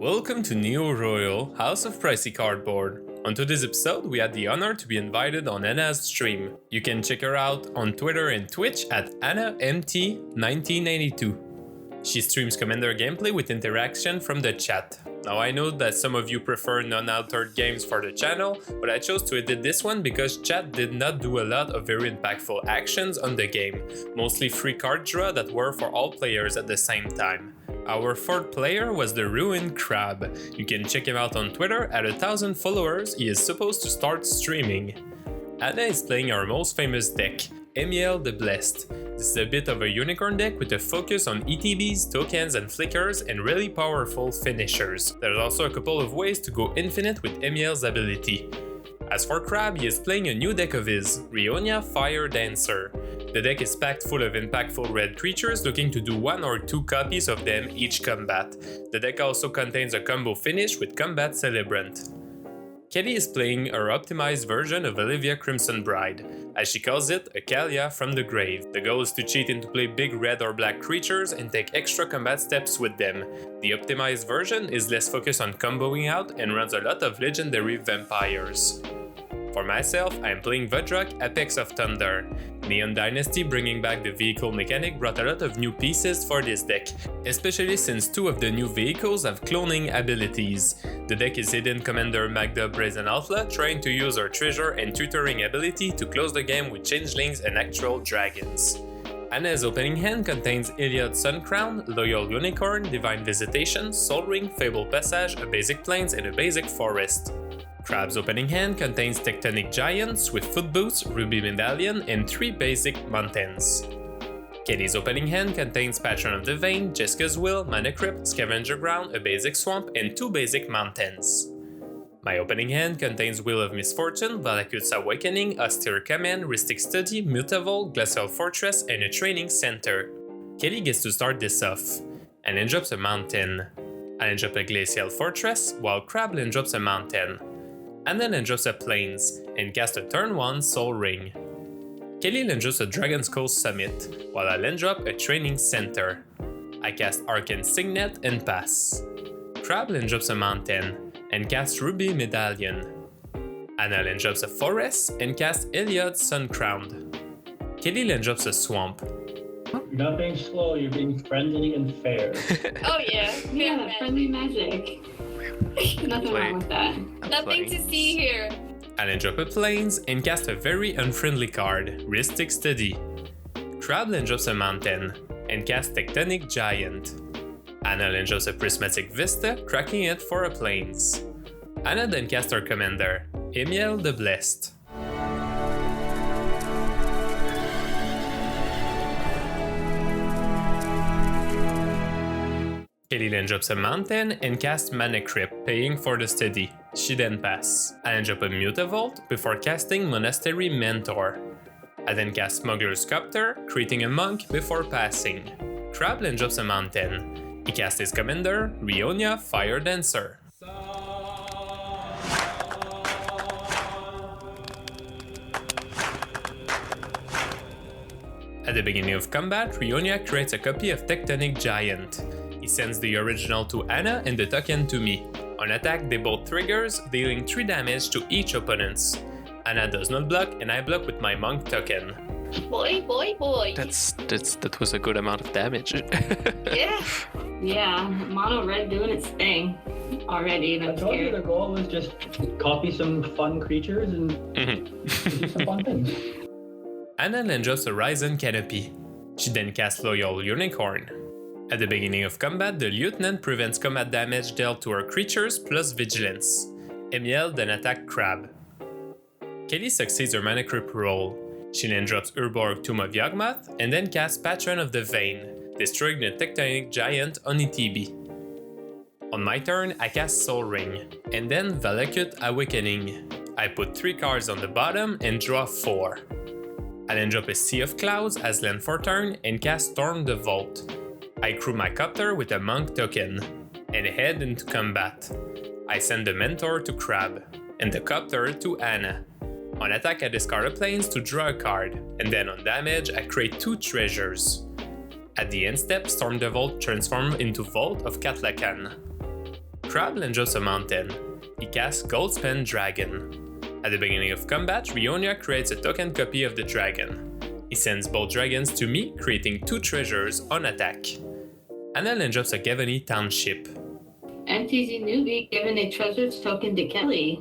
Welcome to Neo Royal, House of Pricey Cardboard. On today's episode, we had the honor to be invited on Anna's stream. You can check her out on Twitter and Twitch at Annamt1992. She streams Commander gameplay with interaction from the chat. Now I know that some of you prefer non-altered games for the channel, but I chose to edit this one because chat did not do a lot of very impactful actions on the game, mostly free card draw that were for all players at the same time. Our fourth player was the ruincrab. You can check him out on Twitter. At 1,000 followers, he is supposed to start streaming. Anna is playing our most famous deck, Emiel the Blessed. This is a bit of a unicorn deck with a focus on ETBs, tokens and flickers, and really powerful finishers. There's also a couple of ways to go infinite with Emiel's ability. As for Crab, he is playing a new deck of his, Rionya Fire Dancer. The deck is packed full of impactful red creatures looking to do 1 or 2 copies of them each combat. The deck also contains a combo finish with Combat Celebrant. Kelly is playing her optimized version of Olivia Crimson Bride. As she calls it, a Kaalia from the grave. The goal is to cheat into play big red or black creatures and take extra combat steps with them. The optimized version is less focused on comboing out and runs a lot of legendary vampires. For myself, I am playing Vadrok, Apex of Thunder. Neon Dynasty bringing back the vehicle mechanic brought a lot of new pieces for this deck, especially since 2 of the new vehicles have cloning abilities. The deck is hidden Commander Magda Brazen Outlaw trying to use her treasure and tutoring ability to close the game with changelings and actual dragons. Anna's opening hand contains Iliad's Sun Crown, Loyal Unicorn, Divine Visitation, Soul Ring, Fable Passage, a basic Plains, and a basic Forest. Crab's opening hand contains Tectonic Giant, Swift Foot Boots, Ruby Medallion, and 3 basic mountains. Kelly's opening hand contains Patron of the Vein, Jessica's Will, Mana Crypt, Scavenger Ground, a basic swamp, and 2 basic mountains. My opening hand contains Wheel of Misfortune, Valakut's Awakening, Austere Command, Ristic Study, Mutavault, Glacial Fortress, and a Training Center. Kelly gets to start this off. Alan drops a mountain. Alan drops a Glacial Fortress, while Crab land drops a mountain. Anna land drops a Plains, and cast a turn 1 Soul Ring. Kelly land drops a Dragon's Coast Summit, while I land drop a Training Center. I cast Arcane Signet and pass. Crab land drops a mountain, and cast Ruby Medallion. Anna land drops a Forest, and cast Iliad's Sun Crown. Kelly land drops a Swamp. You're not being slow, you're being friendly and fair. Oh yeah, friendly magic. Nothing wrong with that. Nothing to see here. Alan drop a Plains and cast a very unfriendly card, Ristic Study. Crab land drops a mountain and cast Tectonic Giant. Anna land drops a Prismatic Vista, cracking it for a Plains. Anna then casts her commander, Emiel the Blessed. Kelly then drops a mountain and casts Mana Crypt, paying for the study. She then passes. I then drop a Mutavault before casting Monastery Mentor. I then cast Smuggler's Copter, creating a monk before passing. Crab then drops a mountain. He casts his commander, Rionya Fire Dancer. At the beginning of combat, Rionya creates a copy of Tectonic Giant. He sends the original to Anna and the token to me. On attack, they both triggers, dealing 3 damage to each opponent. Anna does not block, and I block with my monk token. Boy. That was a good amount of damage. Yeah, mono red doing its thing already. I told you the goal was just copy some fun creatures and do some fun things. Anna then drops a Ryzen Canopy. She then casts Loyal Unicorn. At the beginning of combat, the Lieutenant prevents combat damage dealt to her creatures plus Vigilance. Emiel then attacks Crab. Kelly succeeds her Mana Crypt roll. She then drops Urborg Tomb of Yawgmoth and then casts Patron of the Vein, destroying the Tectonic Giant on ETB. On my turn, I cast Soul Ring, and then Valakut Awakening. I put 3 cards on the bottom and draw 4. I then drop a Sea of Clouds as land for turn and cast Storm the Vault. I crew my copter with a monk token, and head into combat. I send the mentor to Crab, and the copter to Anna. On attack I discard a Plains to draw a card, and then on damage I create 2 treasures. At the end step, Storm the Vault transforms into Vault of Catlacan. Crab land drops a mountain. He casts Goldspan Dragon. At the beginning of combat, Rionya creates a token copy of the dragon. He sends both dragons to me, creating 2 treasures on attack. Anna land drops a Gavony Township. MTZ newbie given a treasures token to Kelly.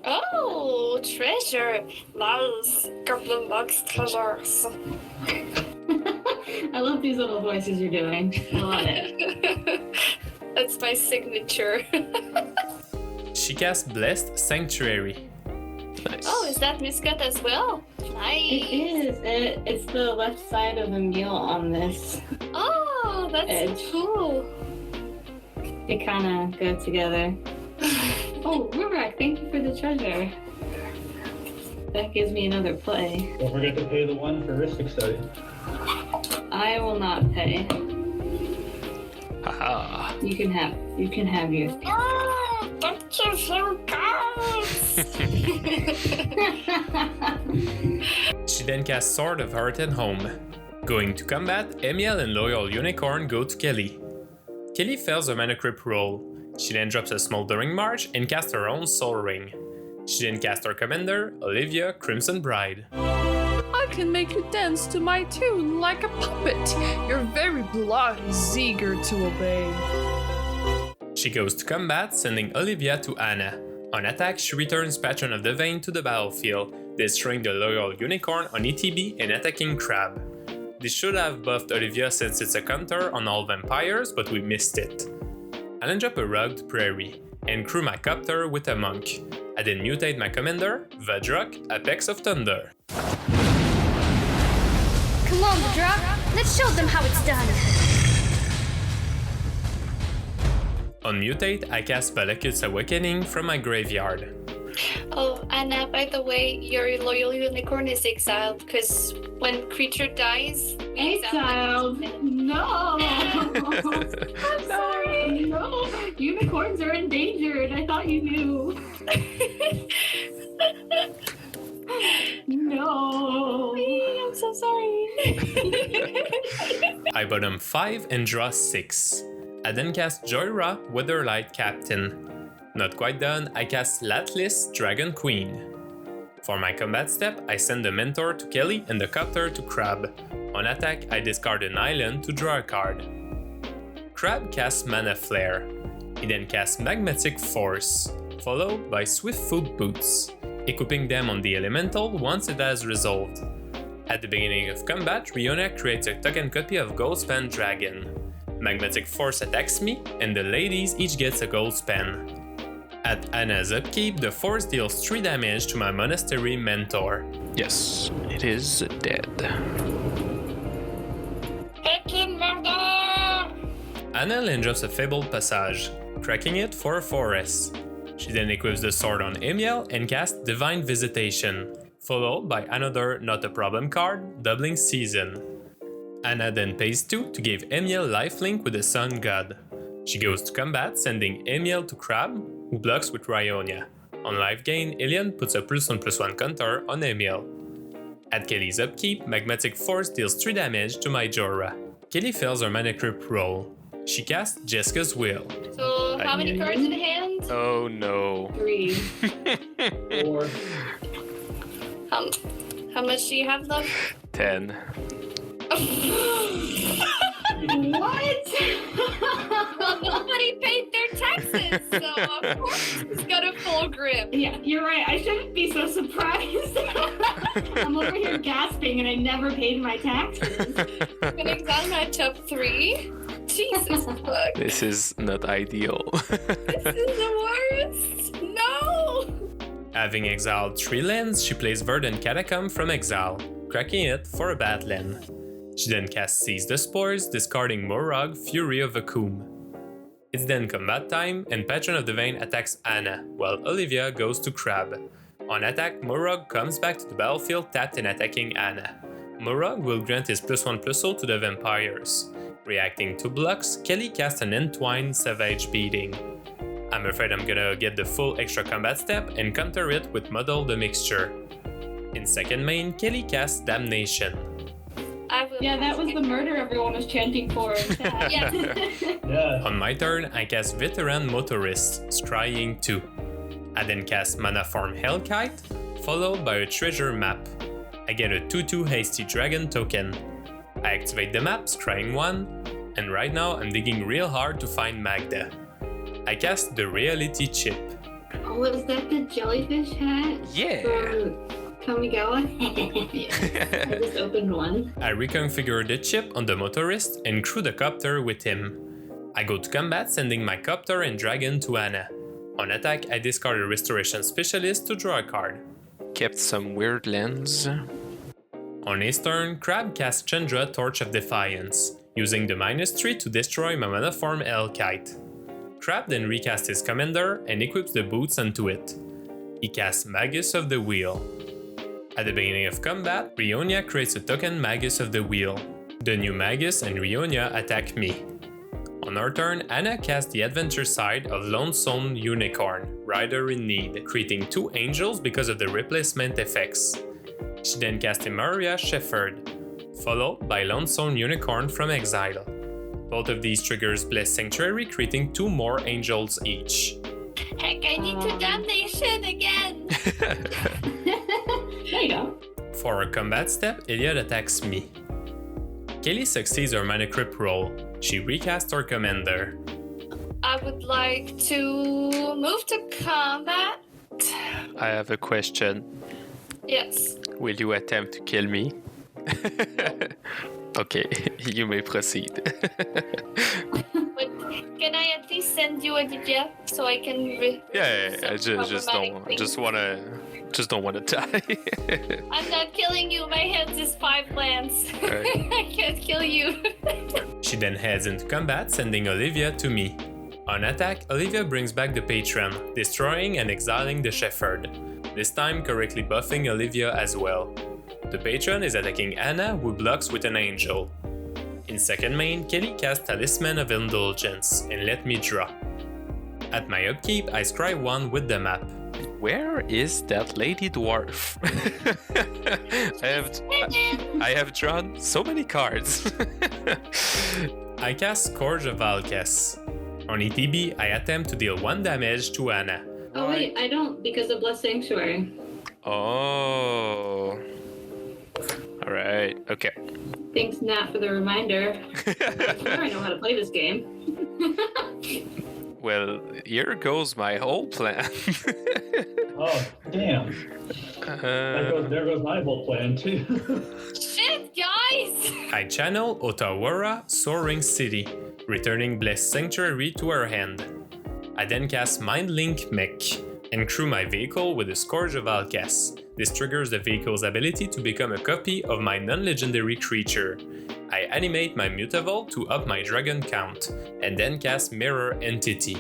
Oh, treasure. Nice. Goblin likes treasures. I love these little voices you're doing. I love it. That's my signature. She casts Blessed Sanctuary. Nice. Oh, is that Muscat as well? Nice. It is. It's the left side of Emiel on this. Oh, that's Edge. cool. They kind of go together. Oh, Ruincrab, thank you for the treasure. That gives me another play. Don't forget to pay the one for Ristic Study. I will not pay. Haha. You can have yours. Oh, thank you so much. She then casts Sword of Heart and Home. Going to combat, Emiel and Loyal Unicorn go to Kelly. Kelly fails a mana creep roll. She then drops a Smoldering March and casts her own Soul Ring. She then casts her commander, Olivia Crimson Bride. I can make you dance to my tune like a puppet. Your very blood is eager to obey. She goes to combat, sending Olivia to Anna. On attack, she returns Patron of the Vein to the battlefield, destroying the Loyal Unicorn on ETB and attacking Crab. This should have buffed Olivia since it's a counter on all vampires, but we missed it. I then drop a Rugged Prairie, and crew my copter with a monk. I then mutate my commander, Vadrok, Apex of Thunder. Come on, Vadrok. Let's show them how it's done. On mutate, I cast Valakut's Awakening from my graveyard. Oh, Anna, by the way, your Loyal Unicorn is exiled because when creature dies, we exile Exiled. No. I'm sorry. No. Unicorns are endangered. I thought you knew. No. I'm so sorry. I bottom 5 and draw 6. I then cast Joyra, Weatherlight Captain. Not quite done, I cast Latlis, Dragon Queen. For my combat step, I send the Mentor to Kelly and the Copter to Crab. On attack, I discard an island to draw a card. Crab casts Mana Flare. He then casts Magmatic Force, followed by Swift Foot Boots, equipping them on the Elemental once it has resolved. At the beginning of combat, Rionya creates a token copy of Goldspan Dragon. Magmatic Force attacks me, and the ladies each gets a Goldspan. At Anna's upkeep, the Force deals 3 damage to my Monastery Mentor. Yes, it is dead. Anna then drops a Fabled Passage, cracking it for a forest. She then equips the sword on Emiel and casts Divine Visitation, followed by another Not a Problem card, doubling Season. Anna then pays 2 to give Emiel lifelink with the Sun God. She goes to combat, sending Emiel to Crab, who blocks with Rionya. On life gain, Ilian puts a +1/+1 counter on Emiel. At Kelly's upkeep, Magmatic Force deals 3 damage to my Jorah. Kelly fails her mana creep roll. She casts Jessica's Will. So, how many cards in hand? Oh no. 3. 4. How much do you have left? 10. What? Well, nobody paid their taxes, so of course it's got a full grip. Yeah, you're right. I shouldn't be so surprised. I'm over here gasping and I never paid my taxes. Gonna examine my top 3. Jesus fuck. This is not ideal. This is the worst. No! Having exiled 3 lands, she plays Verdant Catacomb from exile, cracking it for a bad land. She then casts Seize the Spores, discarding Morag, Fury of Vacuum. It's then combat time, and Patron of the Vein attacks Anna, while Olivia goes to Crab. On attack, Morag comes back to the battlefield tapped and attacking Anna. Morag will grant his +1/+0 to the vampires. Reacting to blocks, Kelly casts an Entwined Savage Beating. I'm afraid I'm gonna get the full extra combat step and counter it with Muddle the Mixture. In second main, Kelly casts Damnation. I will. Yeah, that was the murder everyone was chanting for. Yeah. Yeah. On my turn, I cast Veteran Motorist, scrying 2. I then cast Mana Form Hellkite, followed by a treasure map. I get a 2/2 Hasty Dragon token. I activate the map, scrying 1, and right now I'm digging real hard to find Magda. I cast the Reality Chip. Oh, is that the jellyfish hat? Yeah. From Kamigawa? I just opened one. I reconfigure the chip on the motorist and crew the copter with him. I go to combat, sending my copter and dragon to Anna. On attack, I discard a restoration specialist to draw a card. Kept some weird lens. On his turn, Crab casts Chandra Torch of Defiance, using the -3 to destroy my mana form Hellkite. Crab then recasts his commander and equips the boots onto it. He casts Magus of the Wheel. At the beginning of combat, Rionya creates a token Magus of the Wheel. The new Magus and Rionya attack me. On her turn, Anna casts the adventure side of Lonesome Unicorn, Rider in Need, creating 2 angels because of the replacement effects. She then casts Emiel Shepherd, followed by Lonesome Unicorn from Exile. Both of these triggers Bless Sanctuary, creating 2 more angels each. Heck, I need to damnation again. There you go. For a combat step, Elliot attacks me. Kelly succeeds her mana crypt roll. She recasts her commander. I would like to move to combat. I have a question. Yes. Will you attempt to kill me? Okay, you may proceed. But can I at least send you a DPF so I can? I just don't wanna die. I'm not killing you. My hands is 5 lands. Alright. I can't kill you. She then heads into combat, sending Olivia to me. On attack, Olivia brings back the patron, destroying and exiling the shepherd, this time correctly buffing Olivia as well. The patron is attacking Anna, who blocks with an angel. In second main, Kelly casts Talisman of Indulgence and let me draw. At my upkeep, I scry 1 with the map. Where is that lady dwarf? I have drawn so many cards. I cast Scourge of Valkas. On ETB, I attempt to deal 1 damage to Anna. Oh wait, I don't because of Blessed Sanctuary. Oh. Alright, okay. Thanks, Nat, for the reminder. Now I know how to play this game. Well, here goes my whole plan. Oh, damn. There goes my whole plan, too. Shit, guys! I channel Otawara, Soaring City, returning Blessed Sanctuary to her hand. I then cast Mind Link Mech and crew my vehicle with a Scourge of Valkas. This triggers the vehicle's ability to become a copy of my non-legendary creature. I animate my Mutavault to up my dragon count, and then cast Mirror Entity,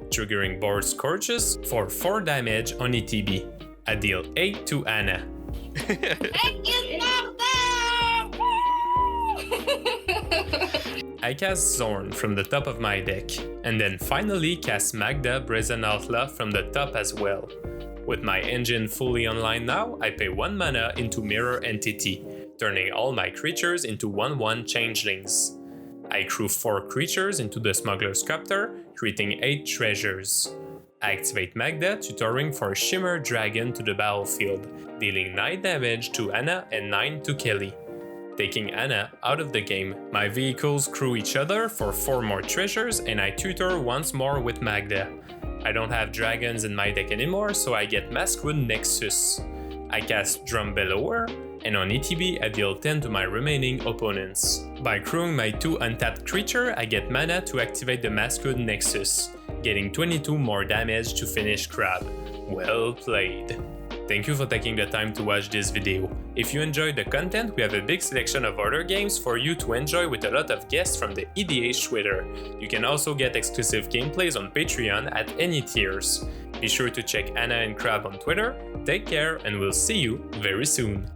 triggering board Scourges for 4 damage on ETB. I deal 8 to Anna. Thank you, I cast Zorn from the top of my deck, and then finally cast Magda Brazen Outlaw from the top as well. With my engine fully online now, I pay 1 mana into Mirror Entity, turning all my creatures into 1/1 changelings. I crew 4 creatures into the Smuggler's Copter, creating 8 treasures. I activate Magda, tutoring for a Shimmer Dragon to the battlefield, dealing 9 damage to Anna and 9 to Kelly. Taking Anna out of the game, my vehicles crew each other for 4 more treasures and I tutor once more with Magda. I don't have dragons in my deck anymore, so I get Maskwood Nexus. I cast Drum Bellower, and on ETB I deal 10 to my remaining opponents. By crewing my 2 untapped creature, I get mana to activate the Maskwood Nexus, getting 22 more damage to finish Crab. Well played. Thank you for taking the time to watch this video. If you enjoyed the content, we have a big selection of other games for you to enjoy with a lot of guests from the EDH Twitter. You can also get exclusive gameplays on Patreon at any tiers. Be sure to check Anna and Crab on Twitter. Take care and we'll see you very soon.